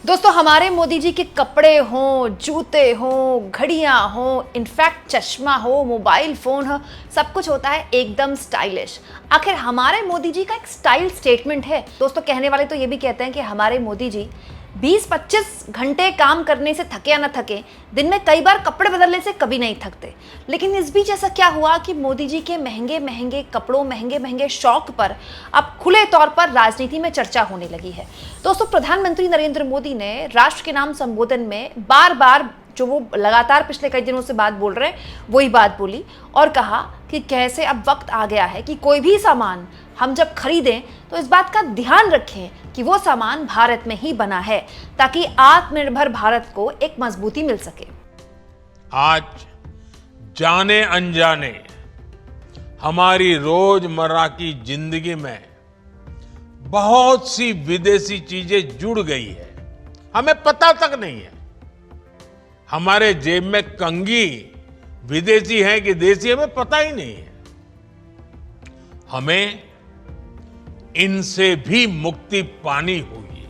दोस्तों, हमारे मोदी जी के कपड़े हों, जूते हों, घड़ियां हों, इनफैक्ट चश्मा हो, मोबाइल फोन हो, सब कुछ होता है एकदम स्टाइलिश। आखिर हमारे मोदी जी का एक स्टाइल स्टेटमेंट है। दोस्तों, कहने वाले तो ये भी कहते हैं कि हमारे मोदी जी 20-25 घंटे काम करने से थके या न थके, दिन में कई बार कपड़े बदलने से कभी नहीं थकते। लेकिन इस बीच ऐसा क्या हुआ कि मोदी जी के महंगे महंगे कपड़ों, महंगे महंगे शौक पर अब खुले तौर पर राजनीति में चर्चा होने लगी है। दोस्तों, प्रधानमंत्री नरेंद्र मोदी ने राष्ट्र के नाम संबोधन में बार बार जो वो लगातार पिछले कई दिनों से बात बोल रहे हैं, वही बात बोली और कहा कि कैसे अब वक्त आ गया है कि कोई भी सामान हम जब खरीदें तो इस बात का ध्यान रखें कि वो सामान भारत में ही बना है, ताकि आत्मनिर्भर भारत को एक मजबूती मिल सके। आज जाने अनजाने हमारी रोजमर्रा की जिंदगी में बहुत सी विदेशी चीजें जुड़ गई है, हमें पता तक नहीं है। हमारे जेब में कंघी विदेशी है कि देसी, हमें पता ही नहीं है। हमें इनसे भी मुक्ति पानी होगी।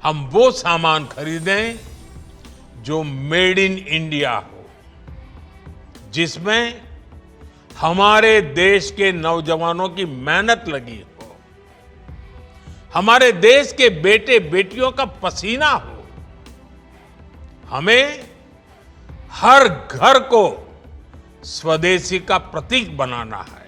हम वो सामान खरीदें जो मेड इन इंडिया हो, जिसमें हमारे देश के नौजवानों की मेहनत लगी हो, हमारे देश के बेटे बेटियों का पसीना हो। हमें हर घर को स्वदेशी का प्रतीक बनाना है।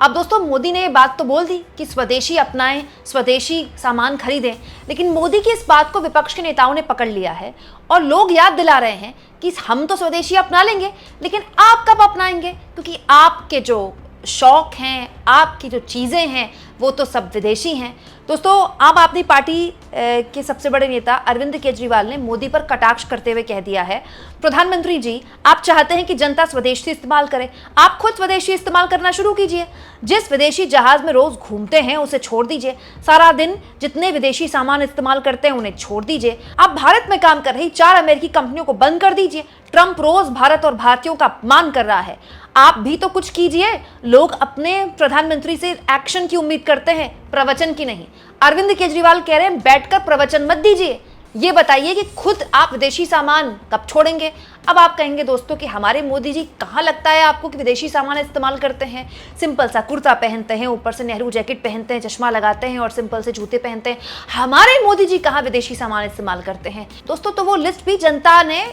अब दोस्तों, मोदी ने ये बात तो बोल दी कि स्वदेशी अपनाएं, स्वदेशी सामान खरीदें, लेकिन मोदी की इस बात को विपक्ष के नेताओं ने पकड़ लिया है और लोग याद दिला रहे हैं कि हम तो स्वदेशी अपना लेंगे, लेकिन आप कब अपनाएंगे? क्योंकि आपके जो शौक हैं, आपकी जो चीज़ें हैं, वो तो सब विदेशी हैं। दोस्तों, आम आदमी पार्टी के सबसे बड़े नेता अरविंद केजरीवाल ने मोदी पर कटाक्ष करते हुए कह दिया है, प्रधानमंत्री जी, आप चाहते हैं कि जनता स्वदेशी इस्तेमाल करे, आप खुद स्वदेशी इस्तेमाल करना शुरू कीजिए। जिस विदेशी जहाज में रोज घूमते हैं उसे छोड़ दीजिए। सारा दिन जितने विदेशी सामान इस्तेमाल करते हैं उन्हें छोड़ दीजिए। आप भारत में काम कर रही 4 अमेरिकी कंपनियों को बंद कर दीजिए। ट्रंप रोज भारत और भारतीयों का अपमान कर रहा है, आप भी तो कुछ कीजिए। लोग अपने प्रधानमंत्री से एक्शन की उम्मीद करते हैं, प्रवचन की नहीं। अरविंद केजरीवाल कह रहे हैं, बैठकर प्रवचन मत दीजिए, ये बताइए कि खुद आप विदेशी सामान कब छोड़ेंगे। अब आप कहेंगे दोस्तों कि हमारे मोदी जी कहाँ लगता है आपको कि विदेशी सामान इस्तेमाल करते हैं? सिंपल सा कुर्ता पहनते हैं, ऊपर से नेहरू जैकेट पहनते हैं, चश्मा लगाते हैं और सिंपल से जूते पहनते हैं। हमारे मोदी जी कहाँ विदेशी सामान इस्तेमाल करते हैं? दोस्तों, तो वो लिस्ट भी जनता ने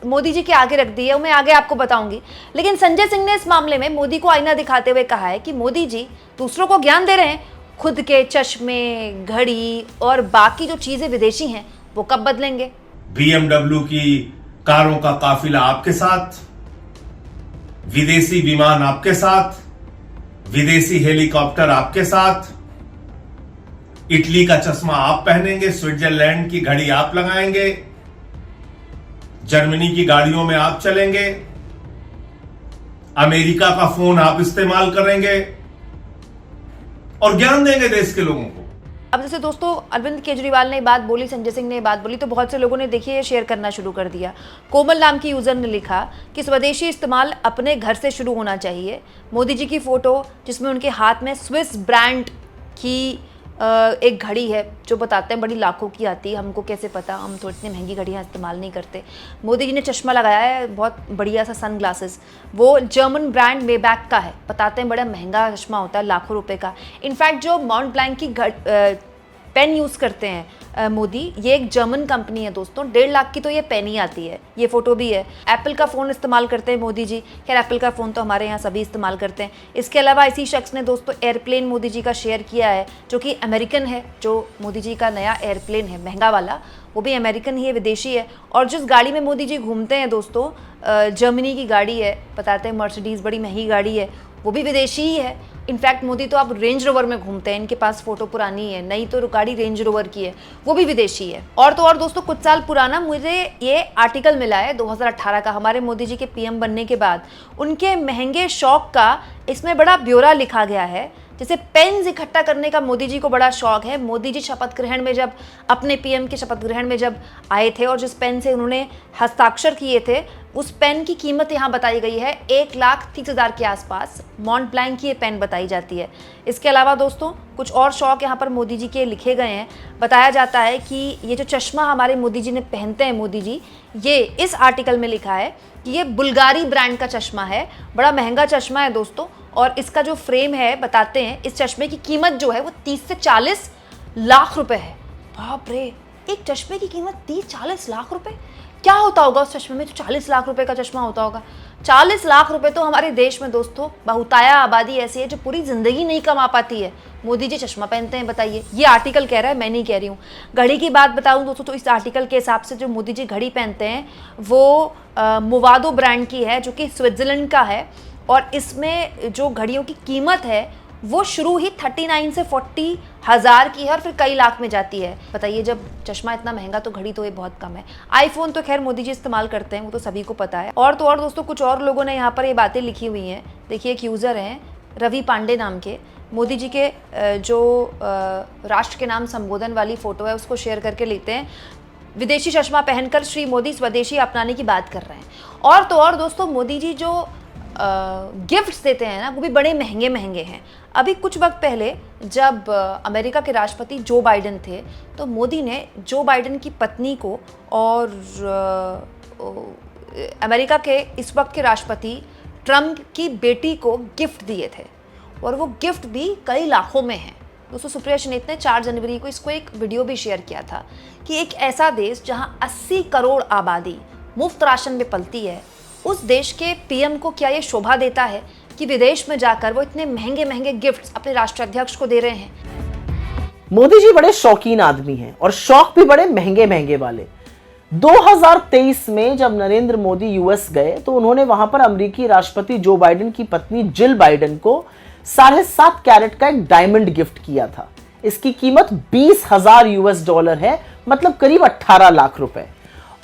मोदी जी के आगे रख दी है, मैं आगे आपको बताऊंगी। लेकिन संजय सिंह ने इस मामले में मोदी को आईना दिखाते हुए कहा है कि मोदी जी दूसरों को ज्ञान दे रहे हैं, खुद के चश्मे, घड़ी और बाकी जो चीजें विदेशी हैं वो कब बदलेंगे? BMW की कारों का काफिला आपके साथ, विदेशी विमान आपके साथ, विदेशी हेलीकॉप्टर आपके साथ, इटली का चश्मा आप पहनेंगे, स्विट्जरलैंड की घड़ी आप लगाएंगे, जर्मनी की गाड़ियों में आप चलेंगे, अमेरिका का फोन आप इस्तेमाल करेंगे और ज्ञान देंगे देश के लोगों को। अब जैसे दोस्तों अरविंद केजरीवाल ने बात बोली, संजय सिंह ने बात बोली, तो बहुत से लोगों ने देखिए शेयर करना शुरू कर दिया। कोमल नाम की यूजर ने लिखा कि स्वदेशी इस्तेमाल अपने घर से शुरू होना चाहिए। मोदी जी की फोटो जिसमें उनके हाथ में स्विस ब्रांड की एक घड़ी है जो बताते हैं बड़ी लाखों की आती है, हमको कैसे पता, हम तो इतनी महंगी घड़ियाँ इस्तेमाल नहीं करते। मोदी जी ने चश्मा लगाया है, बहुत बढ़िया सा सन ग्लासेस, वो जर्मन ब्रांड मेबैक का है, बताते हैं बड़ा महंगा चश्मा होता है, लाखों रुपए का। इनफैक्ट जो माउंट ब्लैंक की पेन यूज़ करते हैं मोदी, ये एक जर्मन कंपनी है दोस्तों, 1.5 लाख की तो ये पेन ही आती है। ये फोटो भी है। एप्पल का फ़ोन इस्तेमाल करते हैं मोदी जी, खैर एप्पल का फ़ोन तो हमारे यहाँ सभी इस्तेमाल करते हैं। इसके अलावा इसी शख्स ने दोस्तों एयरप्लेन मोदी जी का शेयर किया है, जो कि अमेरिकन है। जो मोदी जी का नया एयरप्लेन है महंगा वाला, वो भी अमेरिकन ही है, विदेशी है। और जिस गाड़ी में मोदी जी घूमते हैं दोस्तों, जर्मनी की गाड़ी है, बताते हैं मर्सिडीज़ बड़ी महंगी गाड़ी है, वो भी विदेशी ही है। इनफैक्ट मोदी तो अब रेंज रोवर में घूमते हैं, इनके पास फोटो पुरानी है, नई तो गाड़ी रेंज रोवर की है, वो भी विदेशी है। और तो और दोस्तों, कुछ साल पुराना मुझे ये आर्टिकल मिला है 2018 का, हमारे मोदी जी के पीएम बनने के बाद उनके महंगे शौक का इसमें बड़ा ब्यौरा लिखा गया है, जैसे पेन्स इकट्ठा करने का मोदी जी को बड़ा शौक है। मोदी जी शपथ ग्रहण में जब अपने पीएम के शपथ ग्रहण में जब आए थे और जिस पेन से उन्होंने हस्ताक्षर किए थे, उस पेन की कीमत यहाँ बताई गई है 1,30,000 के आसपास। मॉन्ट ब्लैंक की ये पेन बताई जाती है। इसके अलावा दोस्तों कुछ और शौक यहाँ पर मोदी जी के लिखे गए हैं। बताया जाता है कि ये जो चश्मा हमारे मोदी जी ने पहनते हैं, मोदी जी, ये इस आर्टिकल में लिखा है कि ये बुल्गारी ब्रांड का चश्मा है। बड़ा महंगा चश्मा है दोस्तों, और इसका जो फ्रेम है, बताते हैं इस चश्मे की कीमत जो है वो 30 से 40 लाख रुपए है। बाप रे, एक चश्मे की कीमत 30-40 लाख रुपए। क्या होता होगा उस चश्मे में जो 40 लाख रुपए का चश्मा होता होगा? 40 लाख रुपए तो हमारे देश में दोस्तों बहुताया आबादी ऐसी है जो पूरी जिंदगी नहीं कमा पाती है। मोदी जी चश्मा पहनते हैं, बताइए। ये आर्टिकल कह रहा है, मैं नहीं कह रही हूँ। घड़ी की बात बताऊँ दोस्तों तो इस आर्टिकल के हिसाब से जो मोदी जी घड़ी पहनते हैं वो मोवादो ब्रांड की है, जो कि स्विट्जरलैंड का है, और इसमें जो घड़ियों की कीमत है वो शुरू ही 39 से 40 हज़ार की है और फिर कई लाख में जाती है। बताइए, जब चश्मा इतना महंगा तो घड़ी तो ये बहुत कम है। आईफोन तो खैर मोदी जी इस्तेमाल करते हैं, वो तो सभी को पता है। और तो और दोस्तों कुछ और लोगों ने यहाँ पर ये बातें लिखी हुई हैं। देखिए, एक यूज़र हैं रवि पांडे नाम के, मोदी जी के जो राष्ट्र के नाम संबोधन वाली फ़ोटो है उसको शेयर करके लेते हैं। विदेशी चश्मा पहनकर श्री मोदी स्वदेशी अपनाने की बात कर रहे हैं। और तो और दोस्तों मोदी जी जो गिफ्ट्स देते हैं ना, वो भी बड़े महंगे महंगे हैं। अभी कुछ वक्त पहले जब अमेरिका के राष्ट्रपति जो बाइडेन थे, तो मोदी ने जो बाइडेन की पत्नी को और अमेरिका के इस वक्त के राष्ट्रपति ट्रम्प की बेटी को गिफ्ट दिए थे, और वो गिफ्ट भी कई लाखों में हैं। दोस्तों सुप्रिया श्रीनेत ने 4 जनवरी को इसको एक वीडियो भी शेयर किया था कि एक ऐसा देश जहां 80 करोड़ आबादी मुफ्त राशन में पलती है, उस देश के पीएम को क्या ये शोभा देता है कि विदेश में जाकर वो इतने महंगे महंगे गिफ्ट्स अपने राष्ट्राध्यक्ष को दे रहे हैं। मोदी जी बड़े शौकीन आदमी हैं और शौक भी बड़े महंगे महंगे वाले। 2023 में जब नरेंद्र मोदी यूएस गए तो उन्होंने वहां पर अमेरिकी राष्ट्रपति जो बाइडेन की पत्नी जिल बाइडेन को 7.5 कैरेट का एक डायमंड गिफ्ट किया था। इसकी कीमत $20,000 है, मतलब करीब 18 लाख रुपए।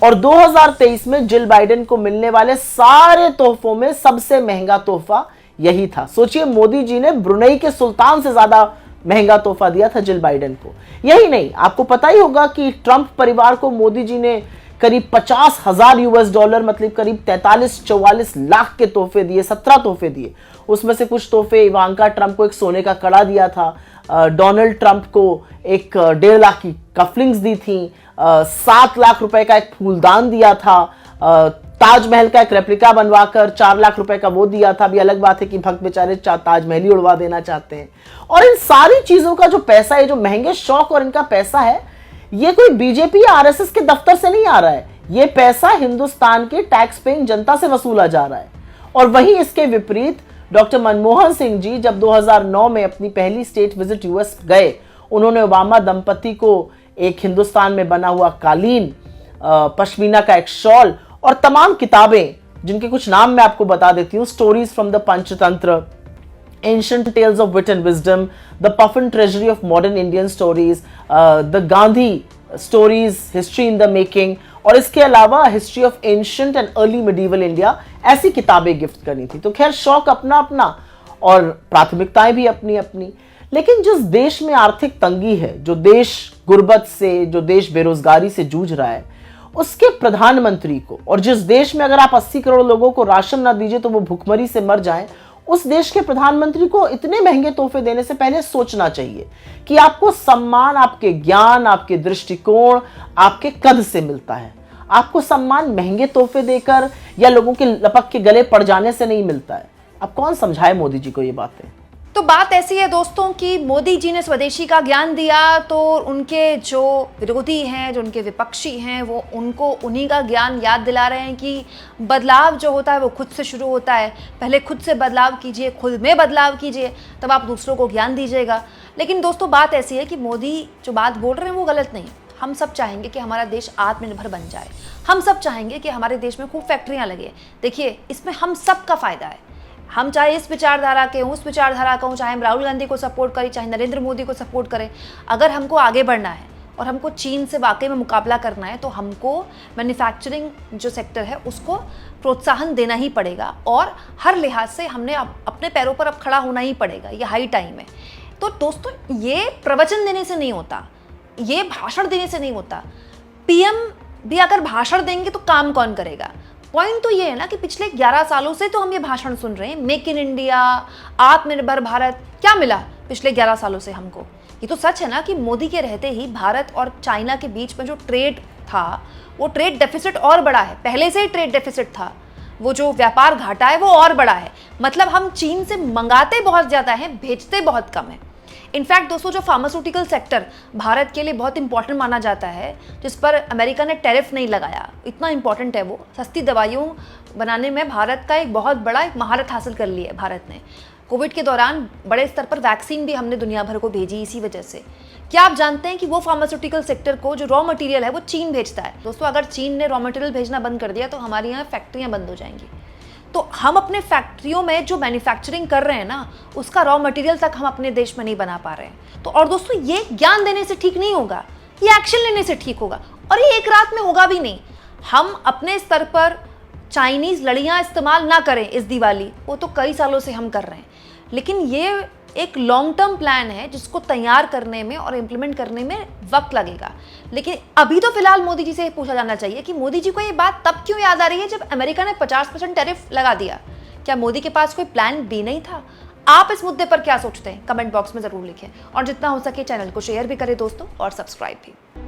और 2023 में जिल बाइडेन को मिलने वाले सारे तोहफों में सबसे महंगा तोहफा यही था। सोचिए, मोदी जी ने ब्रुनेई के सुल्तान से ज्यादा महंगा तोहफा दिया था जिल बाइडेन को। यही नहीं, आपको पता ही होगा कि ट्रंप परिवार को मोदी जी ने करीब $50,000 मतलब करीब 43-44 लाख के तोहफे दिए, 17 तोहफे दिए। उसमें से कुछ तोहफे इवांका ट्रंप को एक सोने का कड़ा दिया था, डोनाल्ड ट्रंप को एक 1.5 लाख की कफलिंग्स दी थी, 7 लाख रुपए का एक फूलदान दिया था, ताजमहल का एक रेप्लिका बनवाकर 4 लाख रुपए का वो दिया था। अभी अलग बात है कि भक्त बेचारे ताजमहल ही उड़वा देना चाहते हैं। और इन सारी चीजों का जो पैसा है, जो महंगे शौक और इनका पैसा है, ये कोई बीजेपी या आरएसएस के दफ्तर से नहीं आ रहा है। ये पैसा हिंदुस्तान के टैक्स पेइंग जनता से वसूला जा रहा है। और वहीं इसके विपरीत डॉक्टर मनमोहन सिंह जी जब 2009 में अपनी पहली स्टेट विजिट यूएस गए, उन्होंने ओबामा दंपति को एक हिंदुस्तान में बना हुआ कालीन, पश्मीना का एक शॉल और तमाम किताबें, जिनके कुछ नाम मैं आपको बता देती हूँ। Stories from the Panchatantra, Ancient Tales of Wit and Wisdom, The Puffin Treasury of Modern Indian Stories, The Gandhi Stories, History in the Making, और इसके अलावा History of Ancient and Early Medieval India, ऐसी किताबें गिफ्ट करनी थी। तो खैर शौक अपना अपना और प्राथमिकताएं भी अपनी अपनी। लेकिन जिस देश में आर्थिक तंगी है, जो देश गुर्बत से, जो देश बेरोजगारी से जूझ रहा है, उसके प्रधानमंत्री को, और जिस देश में अगर आप 80 करोड़ लोगों को राशन ना दीजिए तो वो भुखमरी से मर जाएं, उस देश के प्रधानमंत्री को इतने महंगे तोहफे देने से पहले सोचना चाहिए कि आपको सम्मान आपके ज्ञान, आपके दृष्टिकोण, आपके कद से मिलता है। आपको सम्मान महंगे तोहफे देकर या लोगों के लपक के गले पड़ जाने से नहीं मिलता है। अब कौन समझाए मोदी जी को ये बातें? तो बात ऐसी है दोस्तों कि मोदी जी ने स्वदेशी का ज्ञान दिया तो उनके जो विरोधी हैं, जो उनके विपक्षी हैं, वो उनको उन्हीं का ज्ञान याद दिला रहे हैं कि बदलाव जो होता है वो खुद से शुरू होता है। पहले खुद से बदलाव कीजिए, खुद में बदलाव कीजिए, तब आप दूसरों को ज्ञान दीजिएगा। लेकिन दोस्तों बात ऐसी है कि मोदी जो बात बोल रहे हैं वो गलत नहीं। हम सब चाहेंगे कि हमारा देश आत्मनिर्भर बन जाए। हम सब चाहेंगे कि हमारे देश में खूब फैक्ट्रियाँ लगे। देखिए, इसमें हम सब का फ़ायदा है। हम चाहे इस विचारधारा के हों, उस विचारधारा का हों, चाहे हम राहुल गांधी को सपोर्ट करें, चाहे नरेंद्र मोदी को सपोर्ट करें, अगर हमको आगे बढ़ना है और हमको चीन से वाकई में मुकाबला करना है तो हमको मैन्युफैक्चरिंग जो सेक्टर है उसको प्रोत्साहन देना ही पड़ेगा और हर लिहाज से हमने अपने पैरों पर अब खड़ा होना ही पड़ेगा। ये हाई टाइम है। तो दोस्तों ये प्रवचन देने से नहीं होता, ये भाषण देने से नहीं होता। पीएम भी अगर भाषण देंगे तो काम कौन करेगा? पॉइंट तो ये है ना कि पिछले 11 सालों से तो हम ये भाषण सुन रहे हैं, मेक इन इंडिया, आत्मनिर्भर भारत। क्या मिला पिछले 11 सालों से हमको? ये तो सच है ना कि मोदी के रहते ही भारत और चाइना के बीच में जो ट्रेड था वो ट्रेड डेफिसिट और बड़ा है। पहले से ही ट्रेड डेफिसिट था, वो जो व्यापार घाटा है वो और बड़ा है। मतलब हम चीन से मंगाते बहुत ज़्यादा हैं, भेजते बहुत कम है। इनफैक्ट दोस्तों, जो फार्मास्यूटिकल सेक्टर भारत के लिए बहुत इंपॉर्टेंट माना जाता है, जिस पर अमेरिका ने टैरिफ नहीं लगाया, इतना इंपॉर्टेंट है वो, सस्ती दवाइयों बनाने में भारत का एक बहुत बड़ा एक महारत हासिल कर ली है भारत ने। कोविड के दौरान बड़े स्तर पर वैक्सीन भी हमने दुनिया भर को भेजी इसी वजह से। क्या आप जानते हैं कि वो फार्मास्यूटिकल सेक्टर को जो रॉ मटेरियल है वो चीन भेजता है? दोस्तों, अगर चीन ने रॉ मटेरियल भेजना बंद कर दिया तो हमारे यहाँ फैक्ट्रियाँ बंद हो जाएंगी। तो हम अपने फैक्ट्रियों में जो मैन्युफैक्चरिंग कर रहे हैं ना, उसका रॉ मटेरियल तक हम अपने देश में नहीं बना पा रहे हैं। तो और दोस्तों, ये ज्ञान देने से ठीक नहीं होगा, ये एक्शन लेने से ठीक होगा, और ये एक रात में होगा भी नहीं। हम अपने स्तर पर चाइनीज़ लड़ियाँ इस्तेमाल ना करें इस दिवाली, वो तो कई सालों से हम कर रहे हैं, लेकिन ये एक लॉन्ग टर्म प्लान है जिसको तैयार करने में और इम्प्लीमेंट करने में वक्त लगेगा। लेकिन अभी तो फिलहाल मोदी जी से पूछा जाना चाहिए कि मोदी जी को ये बात तब क्यों याद आ रही है जब अमेरिका ने 50% टैरिफ लगा दिया? क्या मोदी के पास कोई प्लान बी नहीं था? आप इस मुद्दे पर क्या सोचते हैं? कमेंट बॉक्स में ज़रूर लिखें, और जितना हो सके चैनल को शेयर भी करें दोस्तों, और सब्सक्राइब भी।